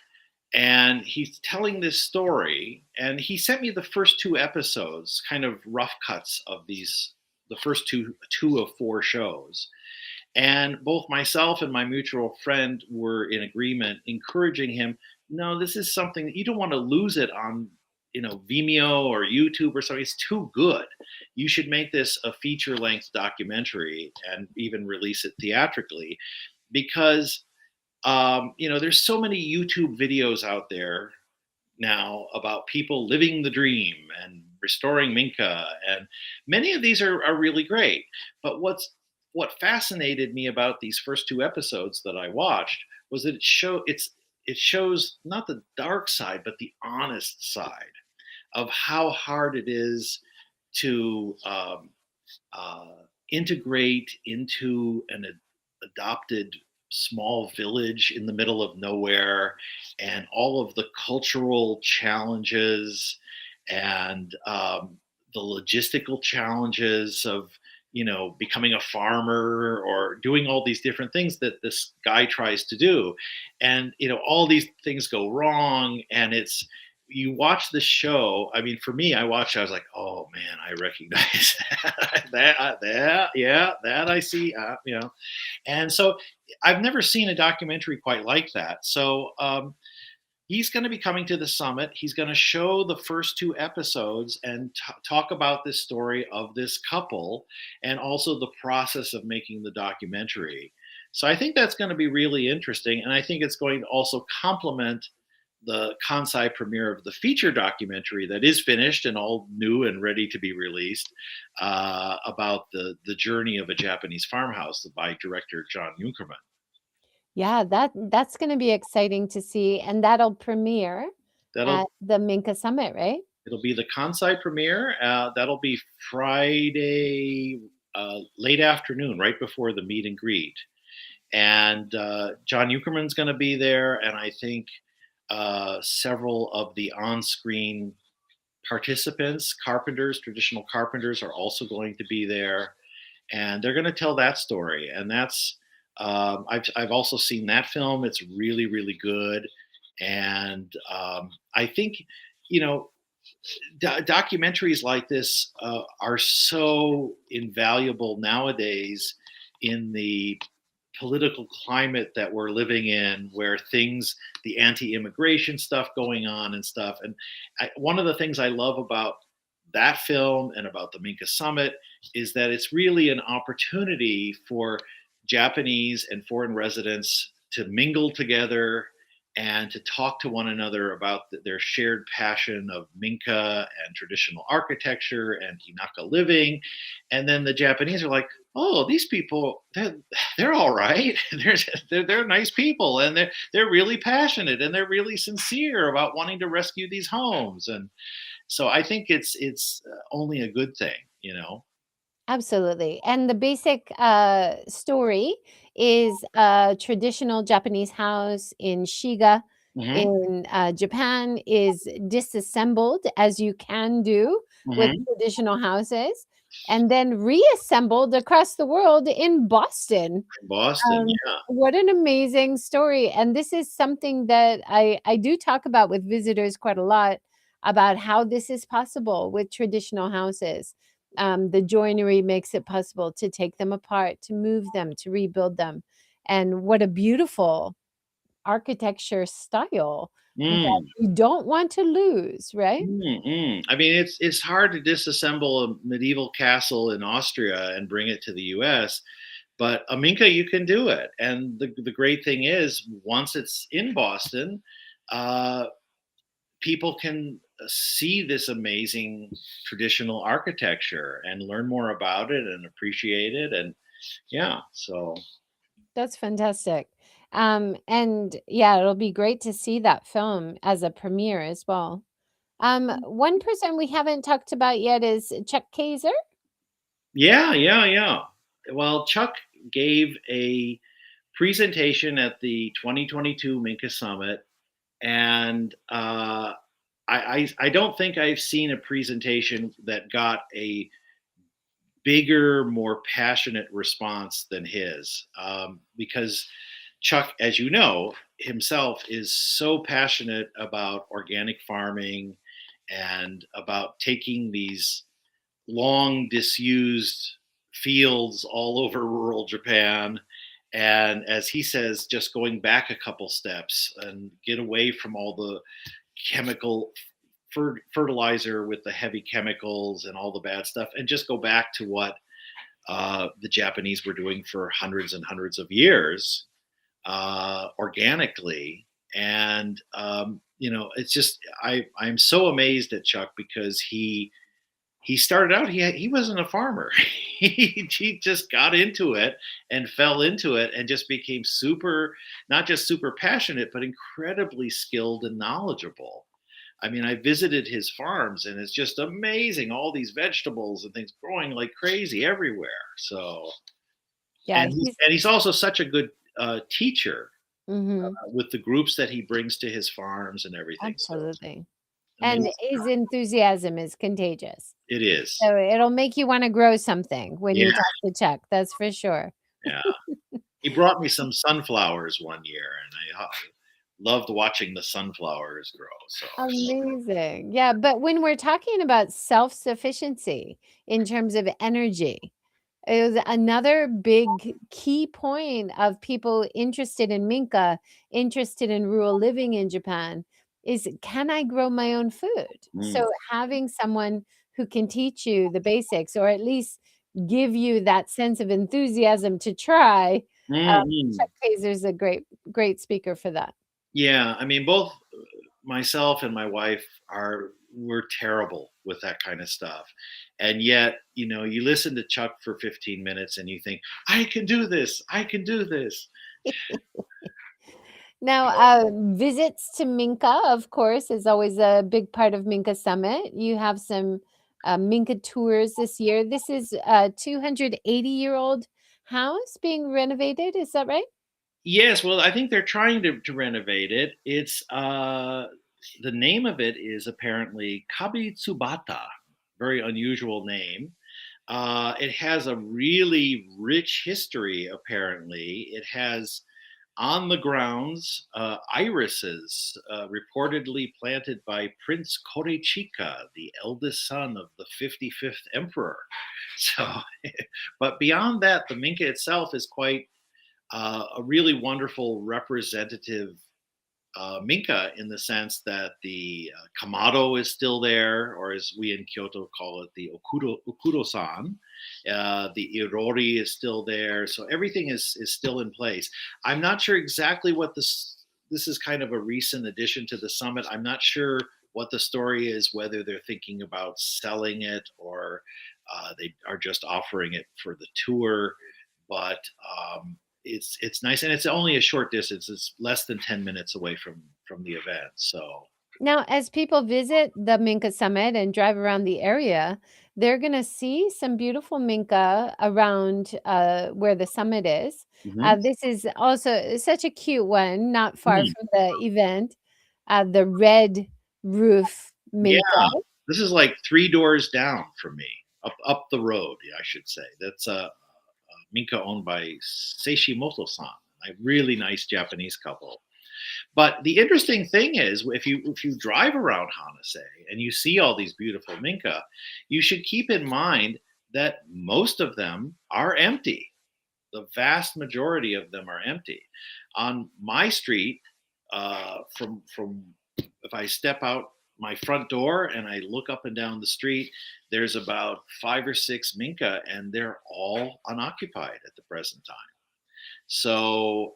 B: And he's telling this story. And he sent me the first 2 episodes, kind of rough cuts of the first two of 4 shows. And both myself and my mutual friend were in agreement, encouraging him, no, this is something that you don't want to lose it on, Vimeo or YouTube or something. It's too good. You should make this a feature length documentary and even release it theatrically because, there's so many YouTube videos out there now about people living the dream and restoring Minka, and many of these are really great. But what fascinated me about these first two episodes that I watched was that it shows not the dark side but the honest side of how hard it is to uh, integrate into an adopted small village in the middle of nowhere, and all of the cultural challenges and the logistical challenges of becoming a farmer or doing all these different things that this guy tries to do, and all these things go wrong, and it's you watch the show. I mean, for me, I was like, oh man, I recognize that, yeah, that I see, and so I've never seen a documentary quite like that. So he's going to be coming to the summit. He's going to show the first two episodes and talk about this story of this couple and also the process of making the documentary. So I think that's going to be really interesting. And I think it's going to also complement the Kansai premiere of the feature documentary that is finished and all new and ready to be released, about the journey of a Japanese farmhouse by director John Junkerman.
A: Yeah, that's gonna be exciting to see, and that'll premiere
B: That'll
A: at the Minka Summit, right?
B: It'll be the Kansai premiere. That'll be Friday late afternoon, right before the meet and greet. And John Eukerman's going to be there, and I think several of the on-screen participants, carpenters, traditional carpenters, are also going to be there, and they're going to tell that story. And that's I've also seen that film. It's really really good, and I think you know documentaries like this are so invaluable nowadays in the political climate that we're living in, where the anti-immigration stuff going on and stuff. And one of the things I love about that film and about the Minka Summit is that it's really an opportunity for Japanese and foreign residents to mingle together and to talk to one another about their shared passion of Minka and traditional architecture and Hinaka living. And then the Japanese are like, oh, these people, they're all right. They're nice people, and they're really passionate, and they're really sincere about wanting to rescue these homes. And so I think it's only a good thing, you know.
A: Absolutely. And the basic story is a traditional Japanese house in Shiga
B: Hmm.
A: in Japan is disassembled, as you can do with
B: Hmm.
A: traditional houses, and then reassembled across the world in Boston.
B: Boston, yeah.
A: What an amazing story. And this is something that I do talk about with visitors quite a lot, about how this is possible with traditional houses. The joinery makes it possible to take them apart, to move them, to rebuild them. And what a beautiful architecture style that
B: Mm.
A: you don't want to lose, right?
B: Mm-mm. I mean, it's hard to disassemble a medieval castle in Austria and bring it to the U.S., but Aminka, you can do it. And the great thing is, once it's in Boston, uh, people can see this amazing traditional architecture and learn more about it and appreciate it. And yeah, so
A: That's fantastic. And yeah, it'll be great to see that film as a premiere as well. One person we haven't talked about yet is Chuck Kaiser.
B: yeah, yeah, yeah. Well, Chuck gave a presentation at the 2022 Minka Summit, and I don't think I've seen a presentation that got a bigger, more passionate response than his, because Chuck, as you know, himself is so passionate about organic farming and about taking these long disused fields all over rural Japan. And as he says, just going back a couple steps and get away from all the chemical fertilizer with the heavy chemicals and all the bad stuff, and just go back to what the Japanese were doing for hundreds and hundreds of years, organically. And it's just I'm so amazed at Chuck because he started out, he wasn't a farmer. He just got into it and fell into it and just became super, not just super passionate, but incredibly skilled and knowledgeable. I mean, I visited his farms and it's just amazing. All these vegetables and things growing like crazy everywhere. So,
A: Yeah, he's
B: and he's also such a good teacher
A: mhm,
B: with the groups that he brings to his farms and everything. So it's
A: absolutely. And
B: amazing.
A: his enthusiasm is contagious.
B: It is.
A: So it'll make you wanna grow something when
B: Yeah.
A: you talk to Chuck, that's for sure.
B: Yeah. He brought me some sunflowers one year, and I loved watching the sunflowers grow. So,
A: Amazing. Yeah, but when we're talking about self-sufficiency in terms of energy, it was another big key point of people interested in Minka, interested in rural living in Japan, is can I grow my own food?
B: mm,
A: So having someone who can teach you the basics or at least give you that sense of enthusiasm to try,
B: mm.
A: Chuck Kaiser's a great speaker for that.
B: Yeah. I mean, both myself and my wife we're terrible with that kind of stuff, and yet, you listen to Chuck for 15 minutes and you think, I can do this. I can do this.
A: Now, visits to Minka, of course, is always a big part of Minka Summit. You have some Minka tours this year. This is a 280-year-old house being renovated. Is that right?
B: Yes, well, I think they're trying to renovate it. It's the name of it is apparently Kabitsubata, very unusual name. It has a really rich history. Apparently, it has on the grounds irises reportedly planted by Prince Korechika, the eldest son of the 55th emperor. So, but beyond that, the Minka itself is quite a really wonderful representative Minka in the sense that the Kamado is still there, or as we in Kyoto call it, the Okudo-san. The Irori is still there. So everything is still in place. I'm not sure exactly what this is kind of a recent addition to the summit. I'm not sure what the story is, whether they're thinking about selling it or they are just offering it for the tour. But it's nice, and it's only a short distance. It's less than 10 minutes away from the event. So
A: Now, as people visit the Minka Summit and drive around the area, they're going to see some beautiful Minka around where the summit is.
B: mhm.
A: This is also such a cute one, not far
B: Mm,
A: from the event. The red roof Minka.
B: yeah, this is like three doors down from me, up the road. I should say that's Minka owned by Seishimoto-san, a really nice Japanese couple. But the interesting thing is, if you drive around Hanase and you see all these beautiful Minka, you should keep in mind that most of them are empty. The vast majority of them are empty. On my street, from if I step out my front door and I look up and down the street, there's about 5 or 6 Minka, and they're all unoccupied at the present time. So,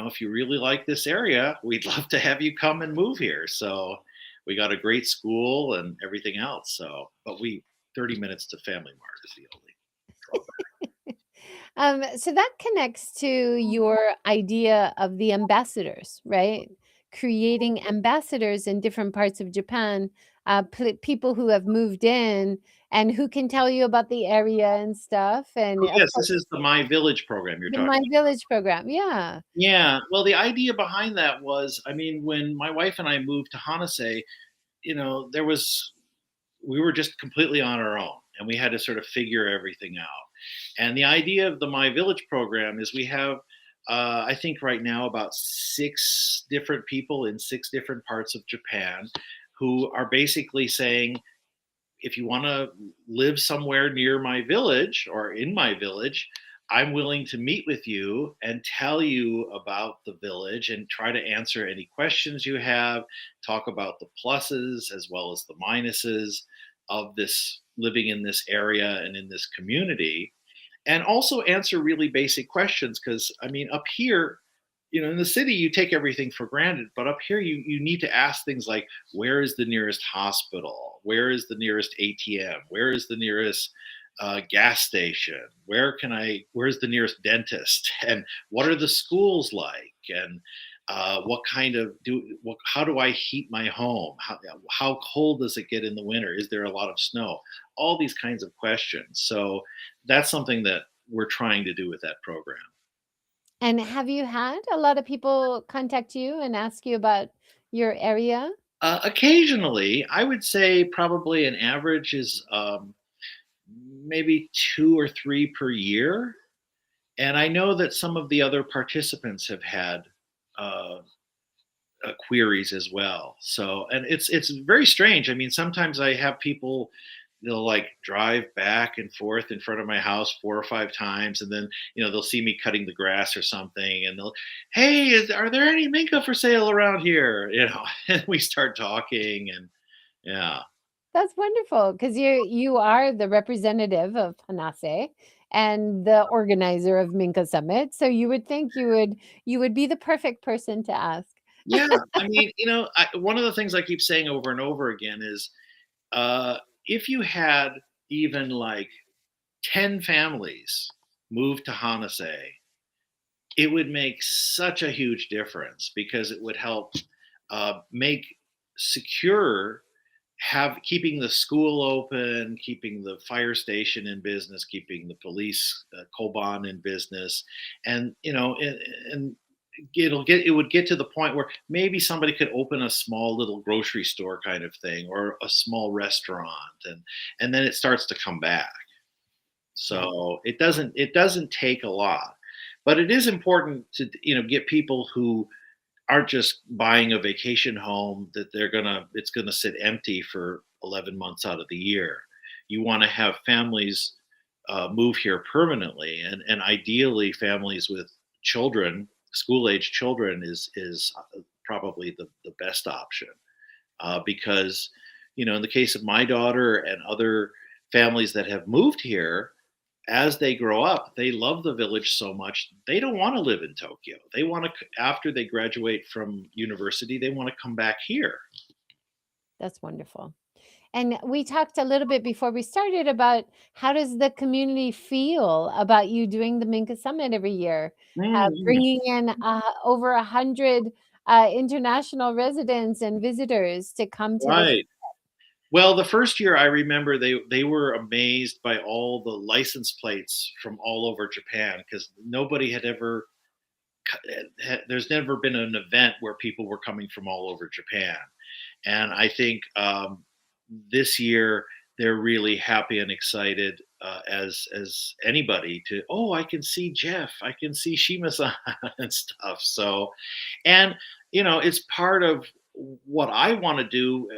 B: if you really like this area, we'd love to have you come and move here. So, we got a great school and everything else. So, but 30 minutes to Family Mart is the only drawback.
A: So that connects to your idea of the ambassadors, right? Creating ambassadors in different parts of Japan, people who have moved in and who can tell you about the area and stuff. And
B: Oh,
A: of
B: yes, this
A: course,
B: is the My Village program you're
A: the
B: talking
A: My
B: about.
A: Village program. Yeah.
B: Yeah. Well, the idea behind that was, I mean, when my wife and I moved to Hanase, there was we were just completely on our own and we had to sort of figure everything out. And the idea of the My Village program is we have, I think right now, about 6 different people in 6 different parts of Japan who are basically saying, if you want to live somewhere near my village or in my village, I'm willing to meet with you and tell you about the village and try to answer any questions you have, talk about the pluses as well as the minuses of this living in this area and in this community, and also answer really basic questions. Because, I mean, up here, in the city you take everything for granted, but up here you need to ask things like, where is the nearest hospital, where is the nearest ATM, where is the nearest gas station, where's the nearest dentist, and what are the schools like, and what kind of how do I heat my home, how cold does it get in the winter, is there a lot of snow, all these kinds of questions. So that's something that we're trying to do with that program.
A: And have you had a lot of people contact you and ask you about your area?
B: Occasionally, I would say probably an average is maybe two or three per year. And I know that some of the other participants have had uh, queries as well. So, and it's very strange. I mean, sometimes I have people, they'll like drive back and forth in front of my house 4 or 5 times, and then they'll see me cutting the grass or something, and they'll, hey, are there any Minka for sale around here? And we start talking, and yeah.
A: That's wonderful because you are the representative of Hanase and the organizer of Minka Summit. So you would think you would be the perfect person to ask.
B: Yeah, I mean, one of the things I keep saying over and over again is, if you had even like 10 families move to Hanase, it would make such a huge difference because it would help make secure, have keeping the school open, keeping the fire station in business, keeping the police koban in business, and and it would get to the point where maybe somebody could open a small little grocery store kind of thing, or a small restaurant, and then it starts to come back.
A: Yeah.
B: So it doesn't take a lot, but it is important to get people who aren't just buying a vacation home that it's gonna sit empty for 11 months out of the year. You want to have families move here permanently, and ideally families with children, school age children is probably the best option, because in the case of my daughter and other families that have moved here, as they grow up, they love the village so much they don't want to live in Tokyo. They want to, after they graduate from university, they want to come back here.
A: That's wonderful. And we talked a little bit before we started about how does the community feel about you doing the Minka Summit every year,
B: Mm,
A: bringing in over 100 international residents and visitors to come to this.
B: right. Well, the first year I remember they were amazed by all the license plates from all over Japan, because nobody had ever there's never been an event where people were coming from all over Japan. And I think this year they're really happy and excited, as anybody, to, oh, I can see Jeff, I can see Shima-san and stuff. So, and it's part of what I want to do,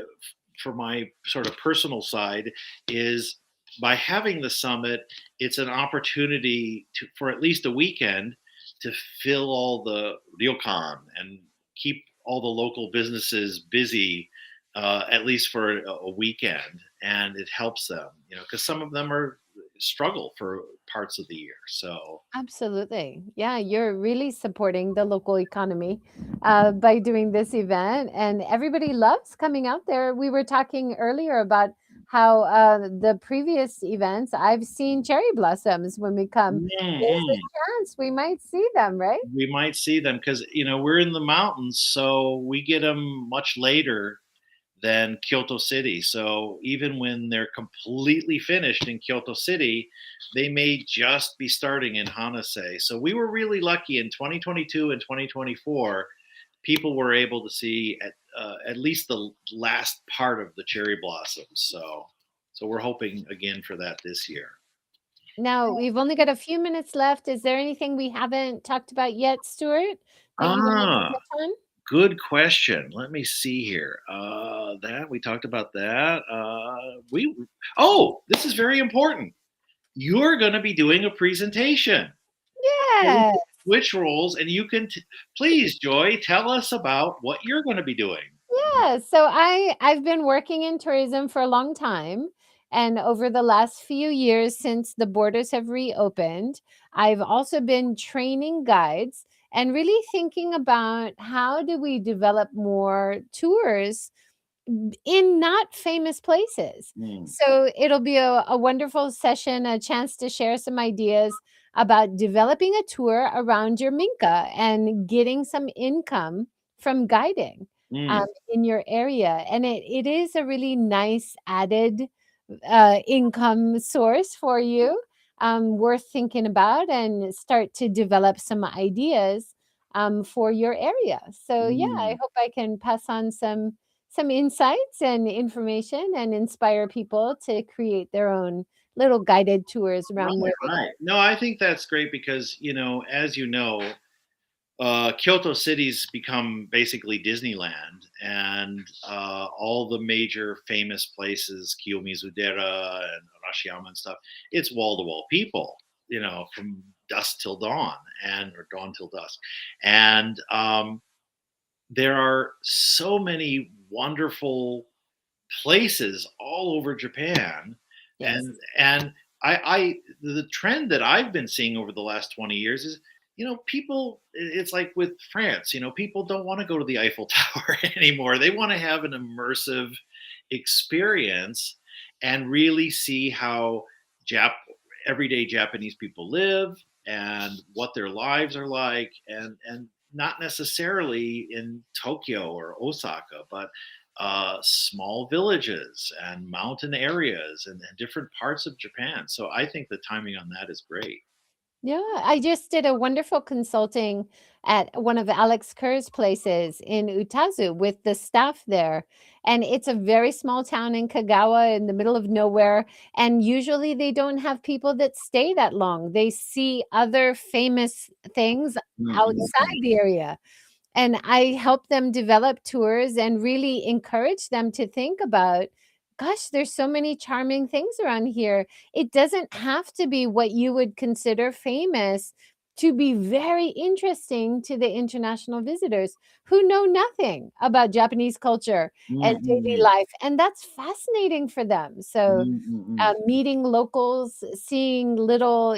B: for my sort of personal side, is by having the summit, it's an opportunity for at least a weekend to fill all the ryokan and keep all the local businesses busy, at least for a weekend, and it helps them, because some of them are struggle for parts of the year. So
A: Absolutely. Yeah, you're really supporting the local economy by doing this event, and everybody loves coming out there. We were talking earlier about how the previous events, I've seen cherry blossoms when we come. There's a
B: mm,
A: chance we might see them, right?
B: we might see them because we're in the mountains, so we get them much later than Kyoto City. So even when they're completely finished in Kyoto City, they may just be starting in Hanase. So we were really lucky in 2022 and 2024. People were able to see at least the last part of the cherry blossoms. So we're hoping again for that this year.
A: Now, we've only got a few minutes left. Is there anything we haven't talked about yet, Stuart, that you wanted to
B: Ah,
A: touch on?
B: good question. Let me see here. That we talked about that. We Oh, this is very important. You're going to be doing a presentation. So we
A: Yeah.
B: can switch roles, and you can please, Joy, tell us about what you're going to be doing.
A: Yeah, so I've been working in tourism for a long time, and over the last few years since the borders have reopened, I've also been training guides and really thinking about how do we develop more tours in not famous places.
B: Mm,
A: So it'll be a wonderful session, a chance to share some ideas about developing a tour around your Minka and getting some income from guiding
B: mm.
A: in your area. And it is a really nice added income source for you, worth thinking about and start to develop some ideas for your area. So yeah, I
B: Mm.
A: hope I can pass on some insights and information and inspire people to create their own little guided tours around
B: Right,
A: where they
B: right.
A: go.
B: No, I think that's great because, as you know, Kyoto City's become basically Disneyland, and all the major famous places, Kiyomizudera and Arashiyama and stuff, it's wall to wall people, from dusk till dawn, or dawn till dusk, and there are so many wonderful places all over Japan,
A: Yes.
B: and I the trend that I've been seeing over the last 20 years is, people, it's like with France, people don't want to go to the Eiffel Tower anymore. They want to have an immersive experience and really see how Jap everyday Japanese people live and what their lives are like, and not necessarily in Tokyo or Osaka, but small villages and mountain areas and different parts of Japan. So I think the timing on that is great.
A: Yeah, I just did a wonderful consulting at one of Alex Kerr's places in Utazu with the staff there. And it's a very small town in Kagawa in the middle of nowhere. And usually they don't have people that stay that long. They see other famous things outside
B: Mhm.
A: the area. And I help them develop tours and really encourage them to think about, gosh, there's so many charming things around here. It doesn't have to be what you would consider famous to be very interesting to the international visitors who know nothing about Japanese culture and daily
B: Mm-mm.
A: life. And that's fascinating for them. So,
B: Mm-mm.
A: meeting locals, seeing little,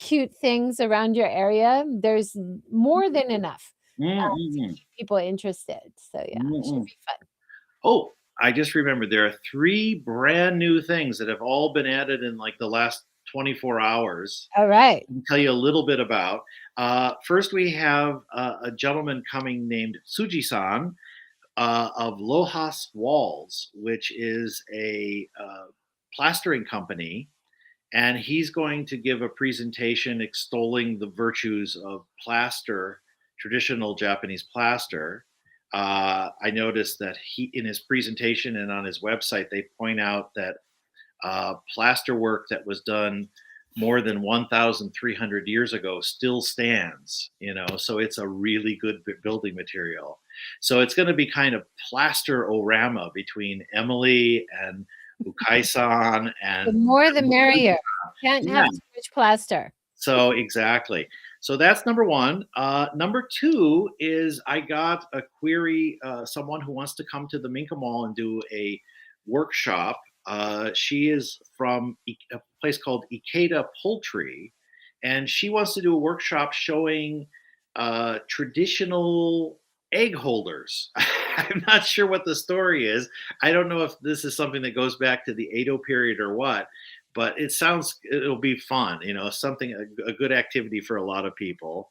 A: cute things around your area, there's more than enough to
B: Mm-mm.
A: keep people interested. So yeah, it should
B: Mm-mm.
A: be fun.
B: Oh, I just remembered there are three brand new things that have all been added in like the last 24 hours.
A: All right.
B: I can tell you a little bit about. First, we have a gentleman coming named Tsuji-san of Lojas Walls, which is a plastering company, and he's going to give a presentation extolling the virtues of plaster, traditional Japanese plaster. I noticed that he, in his presentation and on his website, they point out that plaster work that was done more than 1,300 years ago still stands. So it's a really good building material. So it's going to be kind of plaster orama between Emily and Ukai-san
A: The
B: and
A: more the merrier. Can't
B: yeah.
A: have too much plaster.
B: So exactly. So that's number one. Number two is I got a query, someone who wants to come to the Minka Mall and do a workshop. She is from a place called Ikeda Poultry, and she wants to do a workshop showing traditional egg holders. I'm not sure what the story is. I don't know if this is something that goes back to the Edo period or what, but it'll be fun, something, a good activity for a lot of people.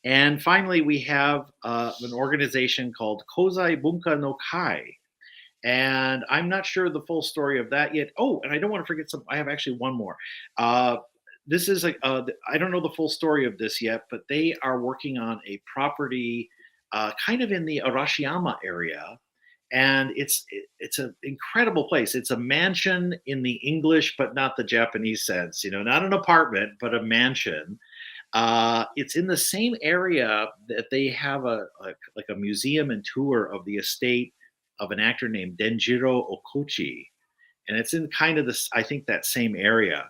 B: And finally, we have an organization called Kozai Bunka no Kai, and I'm not sure the full story of that yet. Oh, and I don't want to forget some. I have actually one more. uh, this is like, I don't know the full story of this yet, but they are working on a property kind of in the Arashiyama area, and it's an incredible place. It's a mansion in the English, but not the Japanese sense. Not an apartment, but a mansion. It's in the same area that they have like a museum and tour of the estate of an actor named Denjiro Okochi, and it's in kind of this, I think, that same area.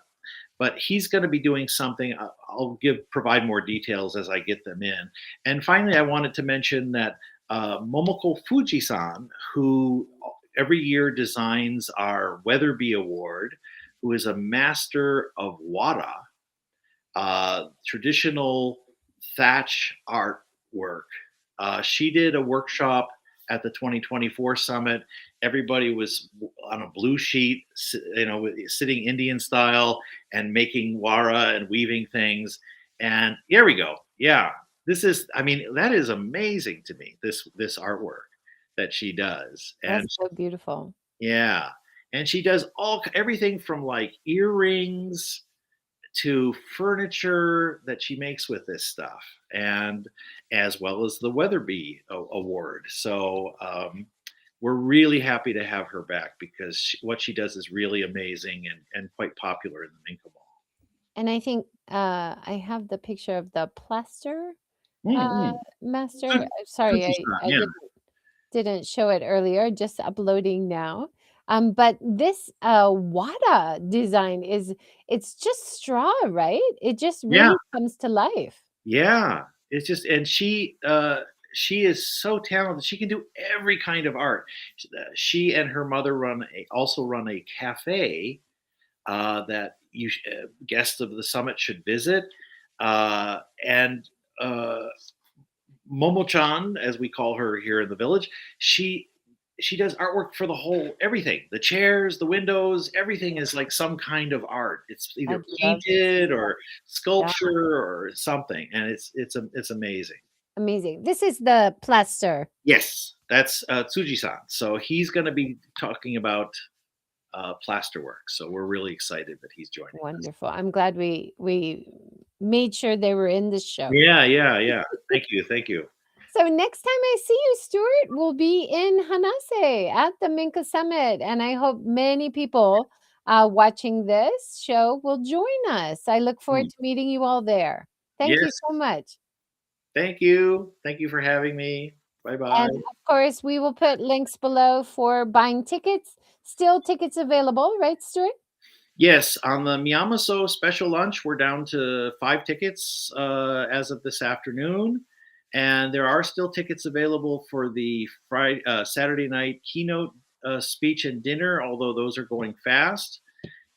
B: But he's going to be doing something. I'll provide more details as I get them in. And finally, I wanted to mention that Momoko Fuji-san, who every year designs our Weatherby Award, who is a master of wada, traditional thatch artwork. She did a workshop at the 2024 summit. Everybody was on a blue sheet, sitting Indian style and making wara and weaving things. And here we go. Yeah, this is. I mean, that is amazing to me. This artwork that she does,
A: That's
B: and
A: so beautiful.
B: yeah, and she does everything from like earrings to furniture that she makes with this stuff, and as well as the Weatherby Award. So we're really happy to have her back because what she does is really amazing and quite popular in the Minka Mall.
A: And I think I have the picture of the plaster uh,
B: Mm-hmm.
A: master. Sorry, I
B: Yeah,
A: didn't show it earlier. Just uploading now. But this wada design it's just straw, right? It just
B: yeah,
A: really comes to life.
B: yeah. It's just, and she is so talented. She can do every kind of art. She and her mother also run a cafe that guests of the summit should visit. And Momo-chan, as we call her here in the village, she she does artwork for the whole everything. The chairs, the windows, everything is like some kind of art. It's
A: I'd
B: either
A: love to see
B: painted
A: that.
B: or
A: Yeah,
B: sculpture or something, and it's amazing.
A: amazing. This is the plaster.
B: Yes, that's Tsuji-san. So he's going to be talking about plasterwork. So we're really excited that he's joining us.
A: Wonderful. I'm glad we made sure they were in the show.
B: Yeah, yeah, yeah. Thank you, thank you.
A: So next time I see you, Stuart, we'll be in Hanase at the Minka Summit, and I hope many people watching this show will join us. I look forward
B: Hmm.
A: to meeting you all there. Thank you
B: Yes,
A: so much.
B: thank you. Thank you for having me. Bye bye.
A: And of course, we will put links below for buying tickets. Still tickets available, right, Stuart?
B: Yes, on the Miyamaso special lunch, we're down to 5 tickets as of this afternoon, and there are still tickets available for the Saturday night keynote speech and dinner, although those are going fast.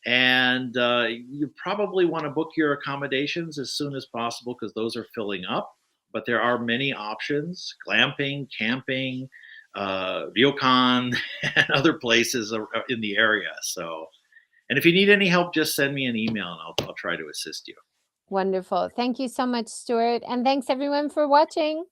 B: And you probably want to book your accommodations as soon as possible because those are filling up. But there are many options: glamping, camping, ryokan, and other places in the area. So, and if you need any help, just send me an email and I'll try to assist you.
A: Wonderful. Thank you so much, Stuart. And thanks everyone for watching.